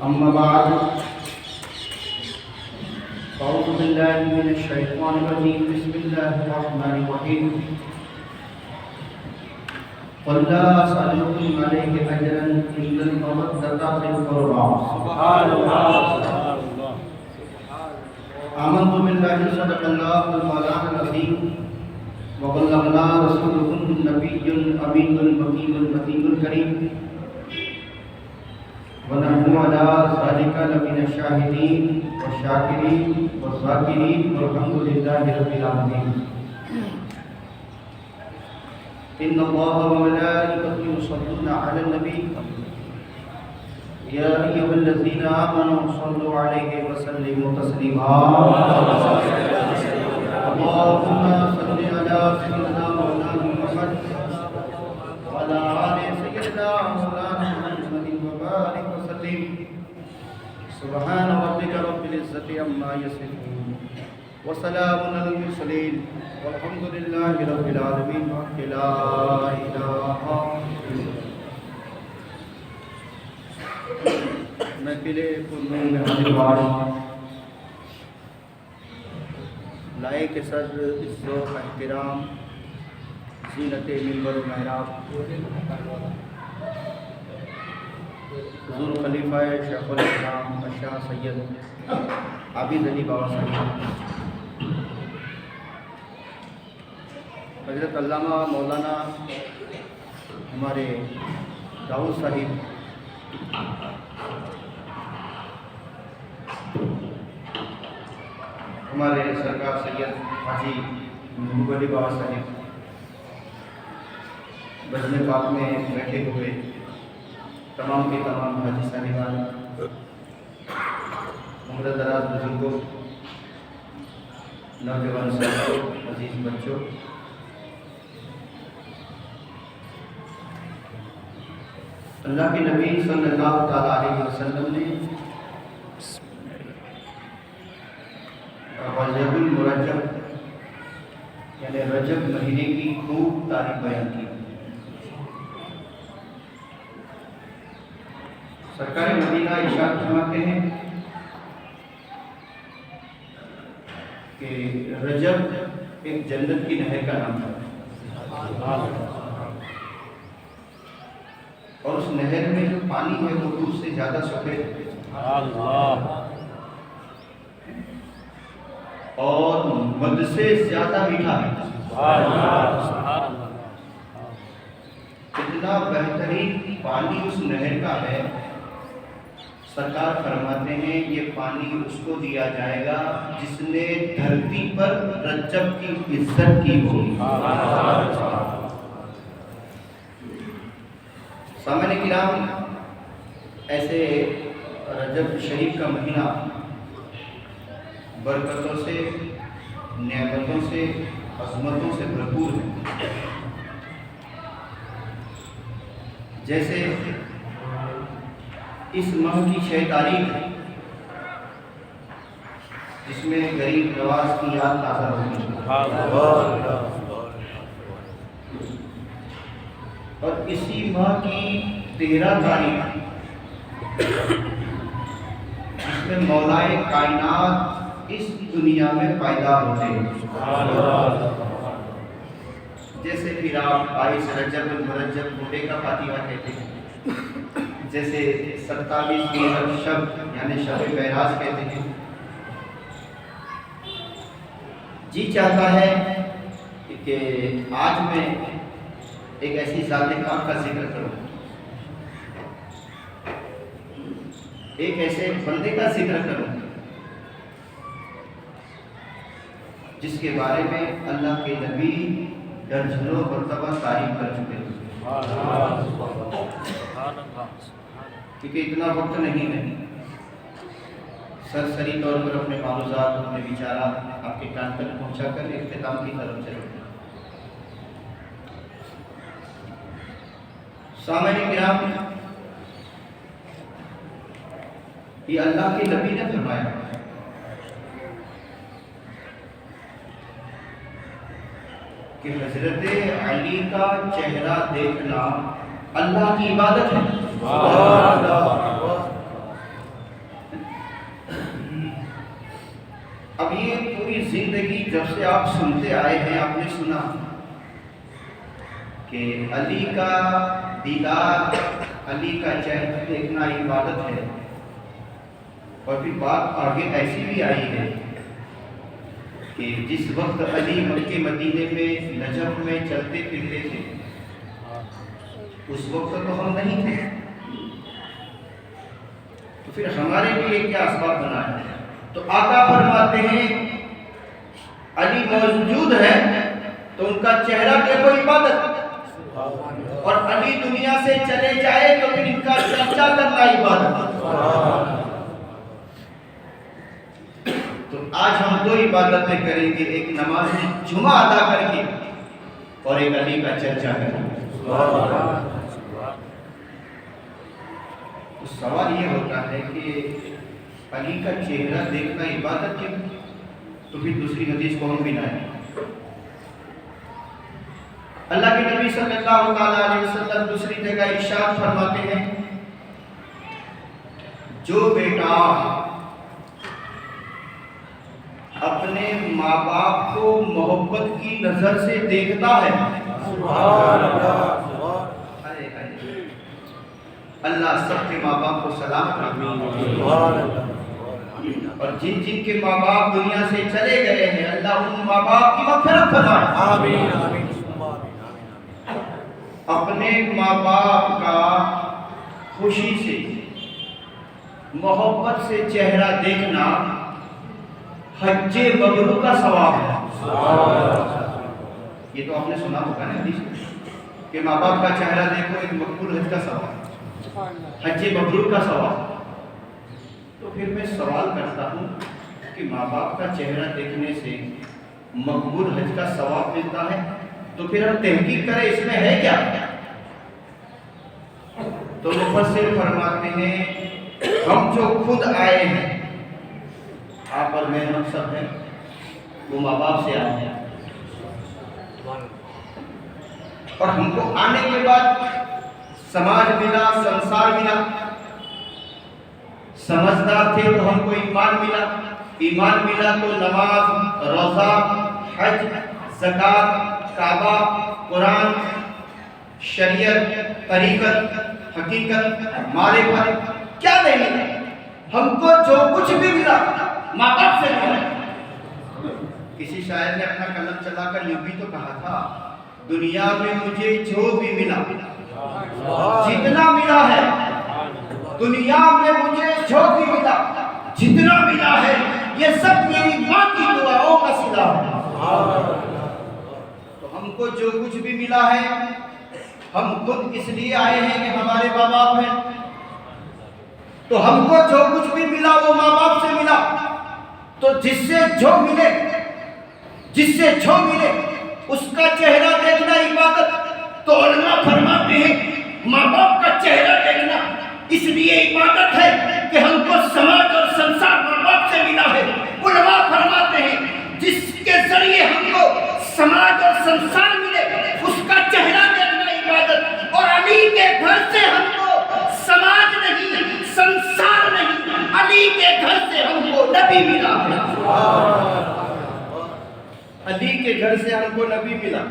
أما بعد أعوذ بالله من الشيطان الرجيم بسم الله الرحمن الرحيم قل لا أسألكم عليه أجرا إلا المودة في القربى سبحان الله سبحان الله آمنت بالله صدق الله المولانا العظيم وبلغنا رسوله النبي الأمين المكين المتين الكريم ونحن على ذلك لمن الشاهدين والشاكرين والذاكرين والحمد لله رب العالمين إن الله وملائكته يصلون على النبي يا أيها الذين آمنوا صلوا عليه وسلموا تسليما اللهم صل على سيدنا مولانا محمد وعلى آل سيدنا مولانا محمد وبارك وسلم سبحان ربك رب العزة عما يصفون وسلام على المرسلين والحمد لله رب العالمين لا إله محفل پرنور میں حاضر باش لائق صدر عزت و احترام زینت منبر و محراب حضور خلیفہ شیخ الاسلام شاہ سید عابد علی بابا صاحب، حضرت علامہ مولانا ہمارے راؤل صاحب، ہمارے سرکار سید حاجی محبوب علی بابا صاحب، بجن پاک میں بیٹھے ہوئے تمام کے تمام حاجی صاحبان، عمر دراز بزرگوں، نوجوان ساتھیوں، عزیز بچوں، اللہ کے نبی صلی اللہ تعالیٰ علیہ وسلم نے رجب المرجب یعنی رجب مہینے کی خوب تعریف بیان کی۔ سرکار مدینہ ارشاد فرماتے ہیں کہ رجب ایک جنت کی نہر کا نام ہے، اور اس نہر میں جو پانی ہے وہ دودھ سے زیادہ سفید ہے اور مد سے زیادہ میٹھا ہے۔ اتنا بہترین پانی اس نہر کا ہے، سرکار فرماتے ہیں یہ پانی اس کو دیا جائے گا جس نے دھرتی پر رجب کی عزت کی ہوگی۔ سامعین کرام، ایسے رجب شریف کا مہینہ برکتوں سے، نعمتوں سے، عظمتوں سے بھرپور ہے۔ جیسے اس ماہ کی 6 تاریخ جس میں غریب نواز کی یاد تازہ ہوگی، اور اسی ماہ کی 13 تاریخ جس میں مولائے کائنات اس دنیا میں پیدا ہوتے ہیں۔ جیسے پھر آپ 22 رجب المرجب بوڑھے کا فاتحہ کہتے ہیں، جیسے 27 رجب شب یعنی شب معراج کہتے ہیں۔ جی چاہتا ہے کہ آج میں ایک ایسی ذات پاک کا ذکر کروں، ایک ایسے بندے کا ذکر کروں جس کے بارے میں اللہ کے نبی درجنوں مرتبہ تعریف کر چکے ہیں، کیونکہ اتنا وقت نہیں ہے سرسری طور پر اپنے معلومات، اپنے بیچارات آپ کے کان تک پہنچا کر اختتام کی طرف چلے۔ سامعین کرام، یہ اللہ کے نبی نے فرمایا کہ حضرت علی کا چہرہ دیکھنا اللہ کی عبادت ہے۔ اب یہ پوری زندگی جب سے آپ سنتے آئے ہیں آپ نے سنا کہ علی کا دیدار، علی کا چہرہ دیکھنا عبادت ہے، اور پھر بات آگے ایسی بھی آئی ہے کہ جس وقت علی مکے مدینے میں نجف میں چلتے پھرتے تھے اس وقت تو ہم نہیں تھے، تو پھر ہمارے لیے کیا اسباب بنا ہے؟ تو آقا فرماتے ہیں علی موجود ہے تو ان کا چہرہ دیکھو عبادت، اور علی دنیا سے چلے جائے تو پھر ان کا چرچا کرنا عبادت۔ تو آج ہم دو عبادتیں کریں گے، ایک نماز جمعہ ادا کر کے اور ایک علی کا چرچا کریں گے۔ تو سوال یہ ہوتا ہے کہ علی کا چہرہ دیکھنا عبادت کیوں؟ تو پھر دوسری حدیث کو ہم بنائیں۔ اللہ کے نبی صلی اللہ تعالی علیہ وسلم دوسری جگہ ارشاد فرماتے ہیں جو بیٹا اپنے ماں باپ کو محبت کی نظر سے دیکھتا ہے، سبحان اللہ، اللہ سب کے ماں باپ کو سلامت رکھے، اور جن جن کے ماں باپ دنیا سے چلے گئے ہیں اللہ ان ماں باپ کی مغفرت فرمائے، آمین آمین۔ اپنے ماں باپ کا خوشی سے محبت سے چہرہ دیکھنا حج مبرور کا ثواب ہے۔ یہ تو آپ نے سنا ہوگا نا حدیث کہ ماں باپ کا چہرہ دیکھو ایک مقبول حج کا ثواب، حج مبرور کا ثواب۔ تو پھر میں سوال کرتا ہوں کہ ماں باپ کا چہرہ دیکھنے سے مقبول حج کا ثواب ملتا ہے، تو پھر ہم تحقیق کریں اس میں ہے کیا؟ تو مفسر فرماتے ہیں ہم جو خود آئے ہیں، آپ اور میں ہم سب ہیں، وہ ماں باپ سے آئے ہیں، اور ہم کو آنے کے بعد سماج ملا، سنسار ملا، سمجھدار تھے تو ہم کو ایمان ملا، ایمان ملا تو نماز، روزہ، حج، زکوٰۃ، کعبہ، قرآن، شریعت، طریقت، حقیقت، معرفت، کیا نہیں ملا؟ ہم کو جو کچھ بھی ملا ماں باپ سے ملا۔ کسی شاعر نے اپنا قلم چلا کر یوں بھی تو کہا تھا دنیا میں مجھے جو بھی ملا، جتنا ملا ہے دنیا میں مجھے جو بھی ملا، جتنا ملا ہے یہ سب میری ماں کی دعاؤں کا صلہ ہے۔ تو ہم کو جو کچھ بھی ملا ہے ہم خود اس لیے آئے ہیں کہ ہمارے ماں باپ ہیں، تو ہم کو جو کچھ بھی ملا وہ ماں باپ سے ملا، تو جس سے جو ملے اس کا چہرہ دیکھنا عبادت۔ تو علماء فرماتے ہیں ماں باپ کا چہرہ دیکھنا اس لیے عبادت ہے کہ ہم کو سماج اور سنسار ماں باپ سے ملا ہے۔ علماء فرماتے ہیں جس کے ذریعے ہم کو سماج اور سنسار ملے اس کا چہرہ دیکھنا عبادت، اور علی کے گھر سے ہم کو سماج نہیں، سنسار نہیں، علی کے گھر سے ہم کو نبی ملا ہے۔ علی کے گھر سے ہم کو نبی ملا،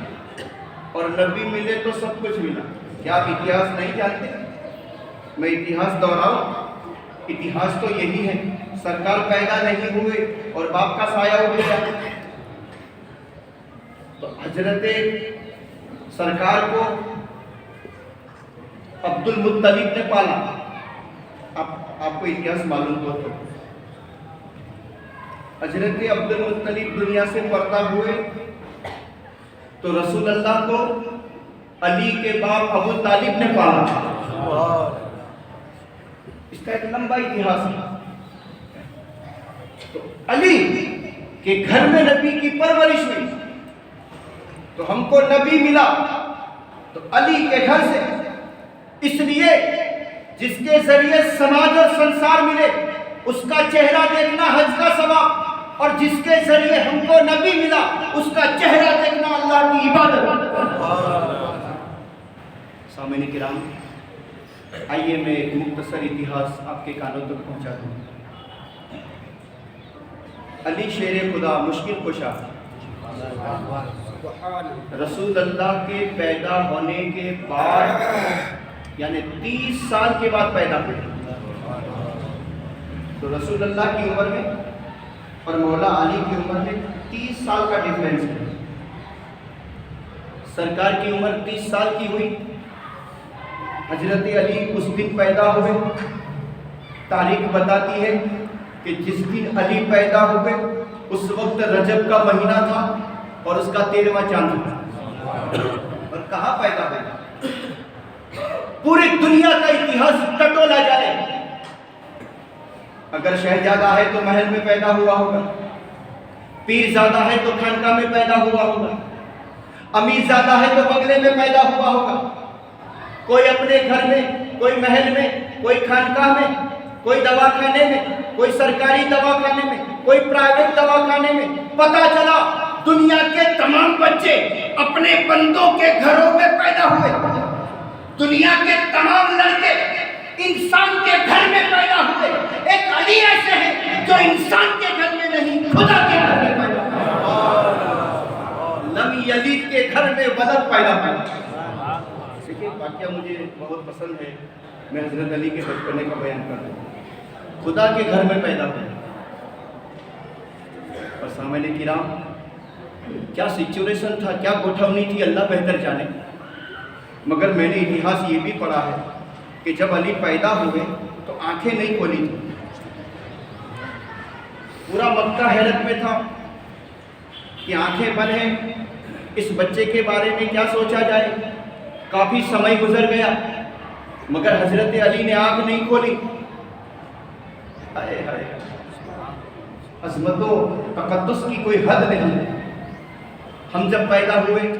اور نبی ملے تو سب کچھ ملا۔ کیا آپ اتہاس نہیں جانتے؟ میں اتہاس دہراؤں، اتہاس تو یہی ہے سرکار پیدا نہیں ہوئے اور باپ کا سایہ ہو گیا، تو حضرت سرکار کو عبد المطلب نے پالا۔ اب آپ کو اتہاس معلوم ہو تو حضرت عبد المطلب دنیا سے پردہ ہوئے تو رسول اللہ کو علی کے باپ ابو طالب نے پالا۔ اس کا ایک لمبا اتہاس ہے۔ تو علی کے گھر میں نبی کی پرورش ہوئی تو ہم کو نبی ملا تو علی کے گھر سے، اس لیے جس کے ذریعے سماج اور سنسار ملے اس کا چہرہ دیکھنا حج کا ثواب، اور جس کے ذریعے ہم کو نبی ملا اس کا چہرہ دیکھنا اللہ کی عبادت۔ سامعین کرام، آئیے میں ایک مختصر اتہاس آپ کے کانوں تک پہنچا دوں۔ علی شیر خدا مشکل کشا رسول اللہ کے پیدا ہونے کے بعد یعنی 30 سال کے بعد پیدا ہوئے. تو رسول اللہ کی عمر میں اور مولا علی کی عمر میں 30 سال کا ڈیفرنس ہے. سرکار کی عمر 30 سال کی ہوئی. حضرت علی اس دن پیدا ہوئے. تاریخ بتاتی ہے کہ جس دن علی پیدا ہوئے اس وقت رجب کا مہینہ تھا اور اس کا 13واں چاند تھا. اور کہاں پیدا ہوئے؟ پوری دنیا کا اتہاس ٹٹولا جائے. اگر شہزادہ ہے تو محل میں پیدا ہوا ہوگا, پیرزادہ ہے تو خانقاہ میں پیدا ہوا ہوگا, امیر زادہ ہے تو بنگلے میں پیدا ہوا ہوگا. کوئی اپنے گھر میں, کوئی محل میں, کوئی خانقاہ میں, کوئی دواخانے میں, کوئی سرکاری دواخانے میں, کوئی پرائیویٹ دواخانے میں. پتہ چلا دنیا کے تمام بچے اپنے بندوں کے گھروں میں پیدا ہوئے. دنیا کے تمام لڑکے انسان کے گھر میں پیدا ہوئے. ایک علی ایسے ہیں جو انسان کے گھر میں نہیں, خدا کے گھر میں پیدا ہوئے. لم یلد کے گھر میں ولد پیدا ہوئے. دیکھیے واقعہ مجھے بہت پسند ہے, میں حضرت علی کے بچپنے کا بیان کر رہا ہوں. خدا کے گھر میں پیدا ہوئے. اور سامعین کرام, کیا سچویشن تھا, کیا گٹھونی تھی, اللہ بہتر جانے. مگر میں نے اتہاس یہ بھی پڑھا ہے کہ جب علی پیدا ہوئے تو آنکھیں نہیں کھولی تھی. پورا مکہ حیرت میں تھا کہ آنکھیں بند ہیں, اس بچے کے بارے میں کیا سوچا جائے. کافی سمے گزر گیا مگر حضرت علی نے آنکھ نہیں کھولی. ہائے ہائے, عظمت و تقدس کی کوئی حد نہیں. ہم جب پیدا ہوئے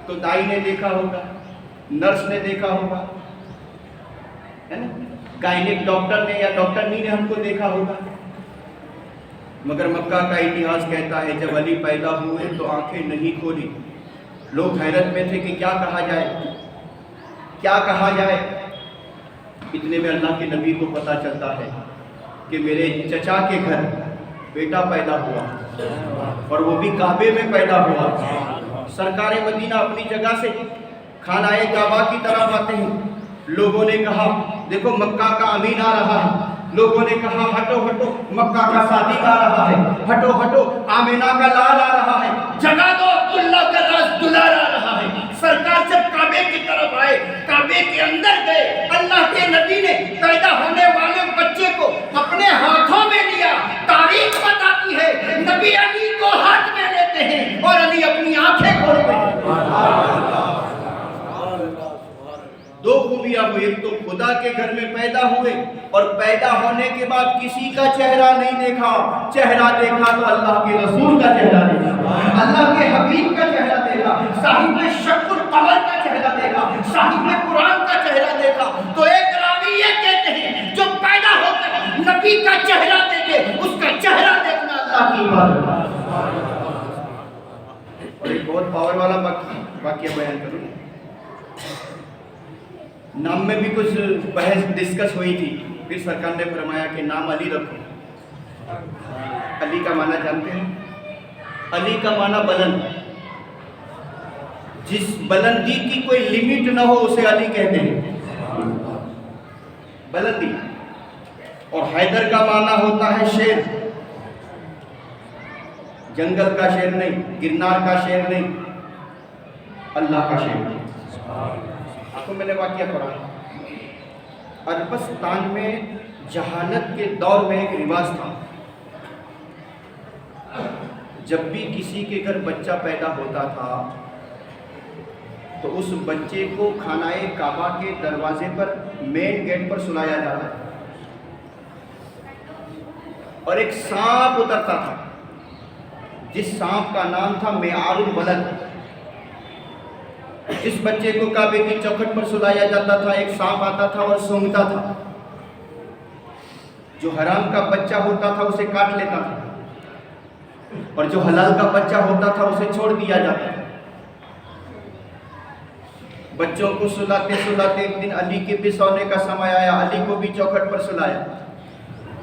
تو دائی نے دیکھا ہوگا, نرس نے دیکھا ہوگا, ہے نا, گائنک ڈاکٹر نے یا ڈاکٹرنی نے ہم کو دیکھا ہوگا. مگر مکہ کا اتہاس کہتا ہے جب علی پیدا ہوئے تو آنکھیں نہیں کھولی. لوگ حیرت میں تھے کہ کیا کہا جائے, کیا کہا جائے. اتنے میں اللہ کے نبی کو پتہ چلتا ہے کہ میرے چچا کے گھر بیٹا پیدا ہوا اور وہ بھی کعبے میں پیدا ہوا. سرکار مدینہ اپنی جگہ سے خانہ کعبہ کی طرف آتے ہیں. لوگوں نے کہا دیکھو مکہ کا امین آ رہا ہے. لوگوں نے کہا ہٹو ہٹو, مکہ کا صادق آ رہا ہے. ہٹو ہٹو, آمینہ کا لال آ رہا ہے. جگہ دو, عبداللہ کا راز دلال آ رہا ہے. سرکار جب کعبے کی طرف آئے, کعبے کے اندر گئے, اللہ کے نبی نے پیدا ہونے والے بچے کو اپنے ہاتھوں میں لیا. تاریخ بتاتی ہے نبی علی کو ہاتھ میں لیتے ہیں اور علی اپنی آنکھیں کھولتے ہیں. دو خوبیاں ہوئی, ایک تو خدا کے گھر میں پیدا ہوئے اور پیدا ہونے کے بعد کسی کا چہرہ نہیں دیکھا. چہرہ دیکھا تو اللہ کے رسول کا چہرہ دیکھا, اللہ کے حبیب کا چہرہ دیکھا, صاحب شق القمر کا چہرہ دیکھا, صاحب قرآن کا چہرہ دیکھا. تو ایک راوی یہ کہتے ہیں جو پیدا ہو کر نبی کا چہرہ دیکھے اس کا چہرہ دیکھنا اللہ کی عبادت ہے. اور ایک بہت پاور والا واقعہ بیان کروں. نام میں بھی کچھ بحث ڈسکس ہوئی تھی, پھر سرکار نے فرمایا کہ نام علی رکھو. علی کا معنی جانتے ہیں؟ علی کا معنی بلند. جس بلندی کی کوئی لمٹ نہ ہو اسے علی کہتے ہیں, بلندی. اور حیدر کا معنی ہوتا ہے شیر, جنگل کا شیر نہیں, گرنار کا شیر نہیں, اللہ کا شیر. تو میں نے واقعہ پڑھا, عربستان میں جہالت کے دور میں ایک رواج تھا, جب بھی کسی کے گھر بچہ پیدا ہوتا تھا تو اس بچے کو خانہ کعبہ کے دروازے پر مین گیٹ پر سلایا جاتا تھا اور ایک سانپ اترتا تھا جس سانپ کا نام تھا معیار الولد. جس بچے کو کعبے کی چوکھٹ پر سلایا جاتا تھا ایک سانپ آتا تھا اور سونگتا تھا. جو حرام کا بچہ ہوتا تھا اسے کاٹ لیتا تھا اور جو حلال کا بچہ ہوتا تھا اسے چھوڑ دیا جاتا تھا. بچوں کو سلاتے سلاتے ایک دن علی کے بھی سونے کا سمے آیا, علی کو بھی چوکھٹ پر سلایا.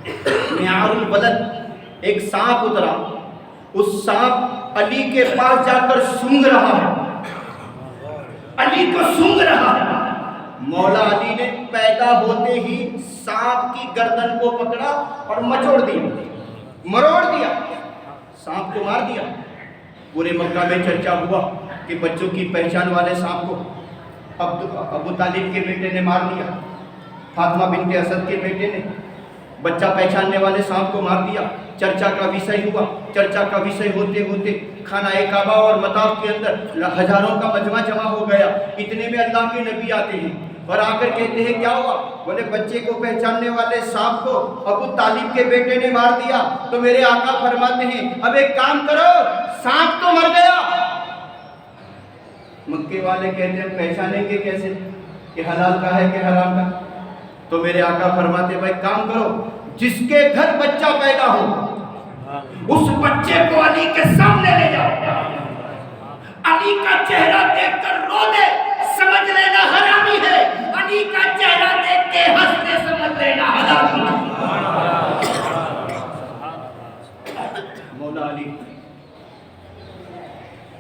معیار الولد ایک سانپ اترا، اس سانپ علی کے پاس جا کر سونگھ رہا ہے، علی کو سونگھ رہا ہے۔ مولا علی نے پیدا ہوتے ہی سانپ کی گردن کو پکڑا اور مروڑ دیا، سانپ کو مار دیا۔ پورے مکہ میں چرچا ہوا کہ بچوں کی پہچان والے سانپ کو ابو طالب کے بیٹے نے مار دیا، فاطمہ بنت اسد کے بیٹے نے بچہ پہچاننے والے سانپ کو مار دیا۔ چرچا کا وشے ہوا، چرچا کا وشے ہوتے ہوتے خانہ کعبہ اور مطاف کے اندر ہزاروں کا مجمع جمع ہو گیا۔ اتنے میں اللہ کے نبی آتے ہیں اور آ کر کہتے ہیں کیا ہوا؟ بولے بچے کو پہچاننے والے سانپ کو ابو طالب کے بیٹے نے مار دیا۔ تو میرے آقا فرماتے ہیں اب ایک کام کرو، سانپ تو مر گیا، مکے والے کہتے ہیں پہچانیں گے کیسے کہ حلال کا ہے کہ حرام کا؟ تو میرے آقا فرماتے بھائی کام کرو، جس کے گھر بچہ پیدا ہو اس بچے کو علی کے سامنے لے جاؤ، علی کا چہرہ دیکھ کر رو دے، سمجھ لینا حرامی ہے، علی کا چہرہ دیکھ کے ہنس دے، سمجھ لینا حلالی ہے۔ مولا علی،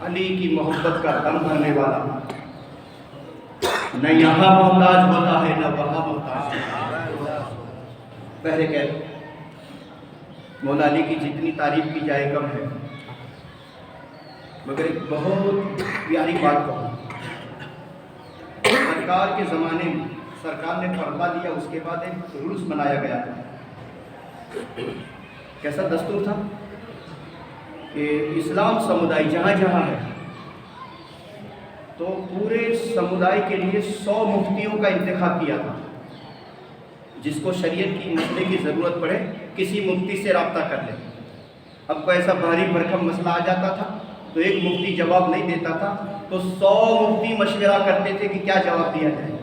علی کی محبت کا دم بھرنے والا، نہ یہاں محتاج ہوتا ہے نہ وہاں محتاج ہے۔ بہرکیف مولا علی کی جتنی تعریف کی جائے کم ہے، مگر ایک بہت پیاری بات کہوں۔ سرکار کے زمانے میں سرکار نے فرما دیا، اس کے بعد ایک رولز بنایا گیا تھا۔ کیسا دستور تھا کہ اسلام سمودائی جہاں جہاں ہے تو پورے سمودائی کے لیے 100 مفتیوں کا انتخاب کیا تھا۔ جس کو شریعت کی مسئلے کی ضرورت پڑے کسی مفتی سے رابطہ کر لے۔ اب کوئی ایسا بھاری بھرکم مسئلہ آ جاتا تھا تو ایک مفتی جواب نہیں دیتا تھا تو 100 مفتی مشورہ کرتے تھے کہ کیا جواب دیا جائے۔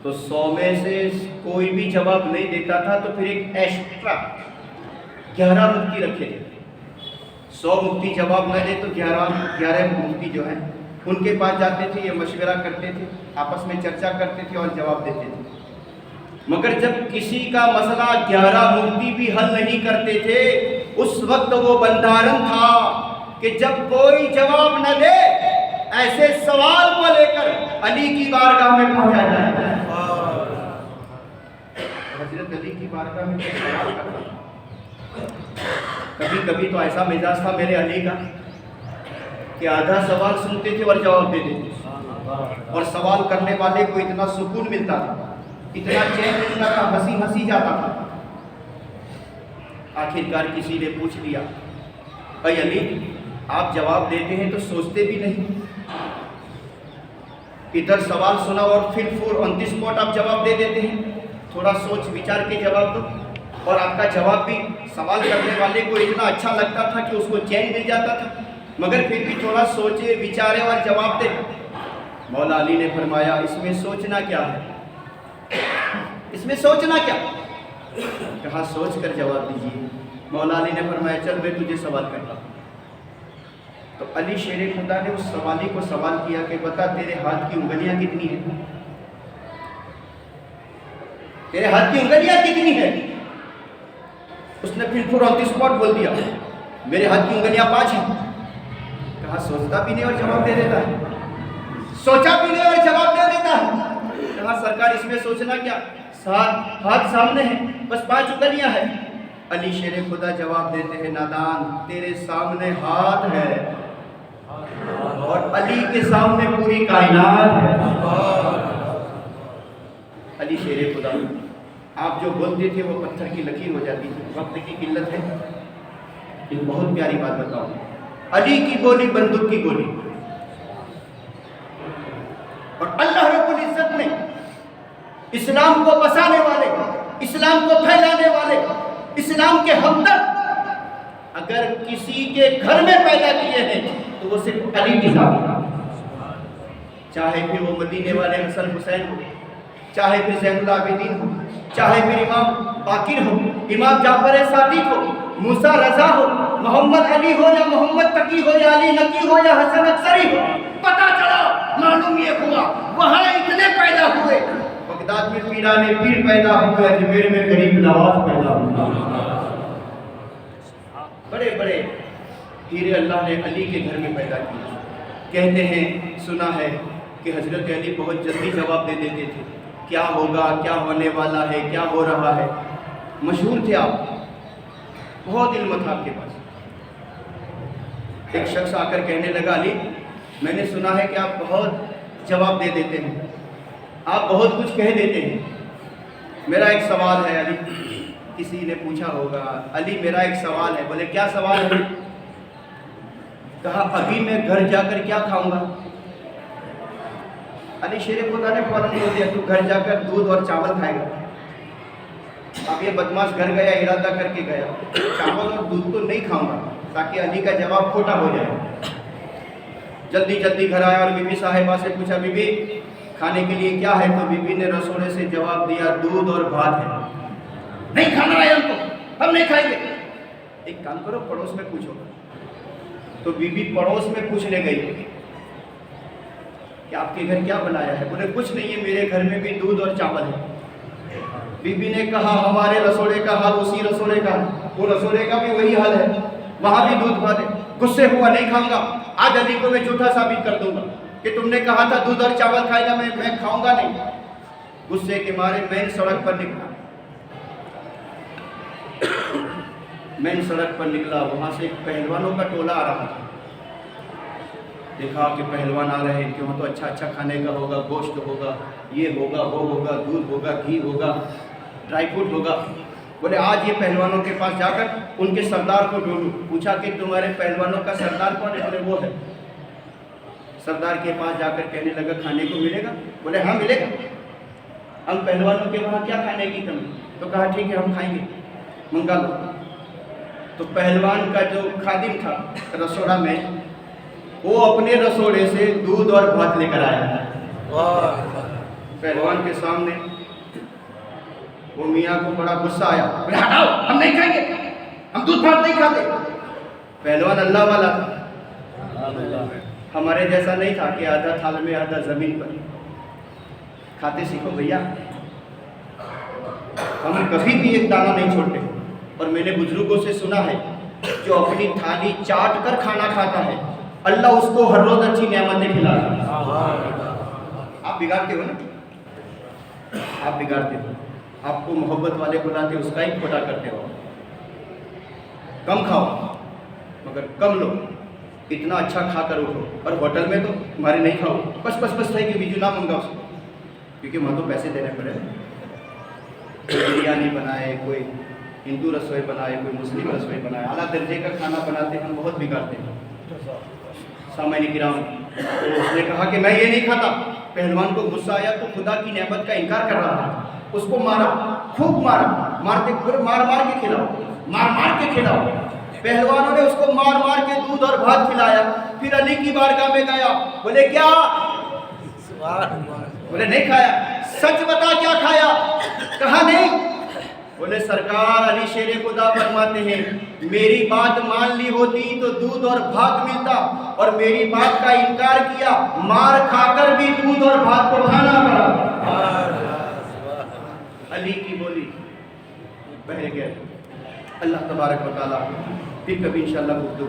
تو 100 میں سے کوئی بھی جواب نہیں دیتا تھا تو پھر ایک ایکسٹرا 11 مفتی رکھے تھے۔ 100 مفتی جواب نہ دے تو 11 مفتی جو ہیں ان کے پاس جاتے تھے، یہ مشورہ کرتے تھے، آپس میں چرچا کرتے تھے اور جواب دیتے تھے۔ مگر جب کسی کا مسئلہ 11 مفتی بھی حل نہیں کرتے تھے، اس وقت وہ بندھارن تھا کہ جب کوئی جواب نہ دے ایسے سوال کو لے کر علی کی بارگاہ میں پہنچا جائے۔ حضرت علی کی بارگاہ میں سوال کرتا، کبھی کبھی تو ایسا مزاج تھا میرے علی کا کہ آدھا سوال سنتے تھے اور جواب دے دیتے، اور سوال کرنے والے کو اتنا سکون ملتا تھا، اتنا چین ملتا تھا، ہنسی ہنسی جاتا تھا۔ آخرکار کسی نے پوچھ لیا بھائی علی آپ جواب دیتے ہیں تو سوچتے بھی نہیں، ادھر سوال سنا اور پھر فور آن دی اسپاٹ آپ جواب دے دیتے ہیں، تھوڑا سوچ وچار کے جواب دو۔ اور آپ کا جواب بھی سوال کرنے والے کو اتنا اچھا لگتا تھا کہ اس کو چین مل جاتا تھا، مگر پھر بھی تھوڑا سوچے وچارے اور جواب دے۔ مولا علی نے فرمایا اس میں سوچنا کیا ہے، اس میں سوچنا کیا؟ کہا سوچ کر جواب دیجیے۔ مولا علی نے فرمایا چل میں تجھے سوال کرتا ہوں۔ تو علی شیر خدا نے اس سوالی کو سوال کیا کہ بتا تیرے ہاتھ کی انگلیاں کتنی ہیں، تیرے ہاتھ کی انگلیاں کتنی ہیں؟ اس نے پھر آن دی اسپاٹ بول دیا میرے ہاتھ کی انگلیاں 5 ہیں۔ کہا سوچتا بھی نہیں اور جواب دے دیتا ہے، سوچا بھی نہیں اور جواب دے دیتا ہے۔ کہا سرکار اس میں سوچنا کیا، ہاتھ سامنے ہیں، بس 5 انگلیاں ہیں۔ علی شیر خدا جواب دیتے ہیں نادان تیرے سامنے ہاتھ ہے اور علی کے سامنے پوری کائنات ہے۔ علی شیر خدا آپ جو بولتے تھے وہ پتھر کی لکیر ہو جاتی تھی، وقت کی قلت ہے۔ ایک بہت پیاری بات بتاؤں، علی کی بولی بندوق کی گولی، اور اللہ رب العزت نے اسلام کو بسانے والے، اسلام کو پھیلانے والے، اسلام کے ہمدرد اگر کسی کے گھر میں پیدا کیے ہیں تو وہ صرف علی کی ذات ہے، چاہے پھر وہ مدینے والے حسن حسین ہو، چاہے پھر زین العابدین ہو، چاہے پھر امام باقر ہو، امام جعفر صادق ہو، موسیٰ رضا ہو، محمد علی ہو یا محمد تقی ہو یا علی نقی ہو یا حسن اکثری ہو، پتہ چلا معلوم یہ ہوا وہاں اتنے پیدا ہوئے، بغداد میں پیران پیر پیدا ہوئے، اجمیر میں غریب نواز پیدا ہوئے۔ پھر اللہ نے علی کے گھر میں پیدا کیا. کہتے ہیں سنا ہے کہ حضرت علی بہت جلدی جواب دے دیتے تھے, کیا ہوگا, کیا ہونے والا ہے, کیا ہو رہا ہے. مشہور تھے آپ, بہت علم تھا آپ کے پاس. ایک شخص آ کر کہنے لگا, علی میں نے سنا ہے کہ آپ بہت جواب دے دیتے ہیں, آپ بہت کچھ کہہ دیتے ہیں, میرا ایک سوال ہے. علی, کسی نے پوچھا ہوگا, علی میرا ایک سوال ہے. بولے کیا سوال ہے؟ کہا ابھی میں گھر جا کر کیا کھاؤں گا. علی شیر خدا نے فوراً بول دیا, تو گھر جا کر دودھ اور چاول کھائے گا. اب یہ بدماش گھر گیا, ارادہ کر کے گیا, چاول اور دودھ تو نہیں کھاؤں گا, تاکہ علی کا جواب کھوٹا ہو جائے. جلدی جلدی گھر آیا اور بی بی صاحبہ سے پوچھا, بی بی کھانے کے لیے کیا ہے؟ تو بی بی نے رسوڑے سے جواب دیا, دودھ اور بھات ہے. نہیں کھانا ہے ہم کو, ہم نہیں کھائیں گے. ایک کام کرو, پڑوس میں پوچھو. تو بی بی پڑوس میں پوچھنے گئی کہ آپ کے گھر کیا بنایا ہے؟ بولے کچھ نہیں ہے, میرے گھر میں بھی دودھ اور چاول ہے. بی بی نے کہا ہمارے رسوڑے کا حال اسی رسوڑے کا ہے, وہ رسوڑے کا بھی وہی حال ہے, وہاں بھی دودھ بھات ہے. غصے ہوا, نہیں کھاؤں گا. آج علی کو میں جھوٹا ثابت کر دوں گا کہ تم نے کہا تھا دودھ اور چاول کھائے گا, میں کھاؤں گا نہیں. غصے کے مارے مین سڑک پر نکلا. مین سڑک پر نکلا, وہاں سے پہلوانوں کا ٹولہ آ رہا تھا. دیکھا کہ پہلوان آ رہے ہیں, کہ وہاں تو اچھا اچھا کھانے کا ہوگا, گوشت ہوگا, یہ ہوگا, وہ ہوگا, دودھ ہوگا, گھی ہوگا, ڈرائی فروٹ ہوگا. بولے آج یہ پہلوانوں کے پاس جا کر ان کے سردار کو ڈھونڈوں. پوچھا کہ تمہارے پہلوانوں کا سردار کون ہے؟ بولے وہ ہے. سردار کے پاس جا کر کہنے لگا کھانے کو ملے گا؟ بولے ہاں ملے گا. ہم پہلوانوں کے وہاں کیا کھانے کی کمی؟ تو کہا ٹھیک ہے ہم کھائیں گے, منگا لو. تو پہلوان کا جو خادم تھا رسوڑا میں, وہ اپنے رسوڑے سے دودھ اور بھات لے کر آیا. پہلوان کے سامنے وہ میاں کو بڑا غصہ آیا, بولے ہٹاؤ, ہم نہیں کھائیں گے, ہم دودھ بھات نہیں کھاتے. پہلوان اللہ والا تھا, ہمارے جیسا نہیں تھا کہ آدھا تھال میں آدھا زمین پر. کھاتے سیکھو بھیا, ہم کبھی بھی ایک دانہ نہیں چھوڑتے. اور میں نے بزرگوں سے سنا ہے, جو اپنی تھالی چاٹ کر کھانا کھاتا ہے, اللہ اس کو ہر روز اچھی نعمتیں کھلاتا ہے. آپ بگاڑتے ہو نا, آپ بگاڑتے ہو. آپ کو محبت والے بلاتے, اس کا ہی کھوٹا کرتے ہو. کم کھاؤ مگر کم لو, اتنا اچھا کھا کر اٹھو. اور ہوٹل میں تو ہمارے نہیں کھاؤ, بس بس بس ہے کہ بیجو نہ منگاؤ, کیونکہ وہاں تو پیسے دینے پڑے. بریانی بنائے, کوئی ہندو رسوئی بنائے, کوئی مسلم رسوئی بنائے, اعلیٰ درجے کا کھانا بناتے, ہم بہت بگاڑتے ہیں. سامعین کرام, اس نے کہا کہ میں یہ نہیں کھاتا. پہلوان کو غصہ آیا تو خدا کی نعمت کا انکار کر رہا تھا. اس کو مارا, خوب مارا, مارتے مار مار کے کھلاؤ, مار مار کے کھلاؤ. پہلوانوں نے اس کو مار مار کے دودھ اور بھات کھلایا. پھر علی کی بارگاہ میں گیا, بولے کیا؟ بولے نہیں کھایا. سچ بتا کیا کھایا؟ کہا نہیں. بولے سرکار علی شیر خدا فرماتے ہیں, میری بات مان لی ہوتی تو دودھ اور بھات ملتا, اور میری بات کا انکار کیا, مار کھا کر بھی دودھ اور بھات کو کھانا پڑا. علی کی بولی بہہ گئے. اللہ تبارک و تعالیٰ پھر کبھی انشاءاللہ گفتگو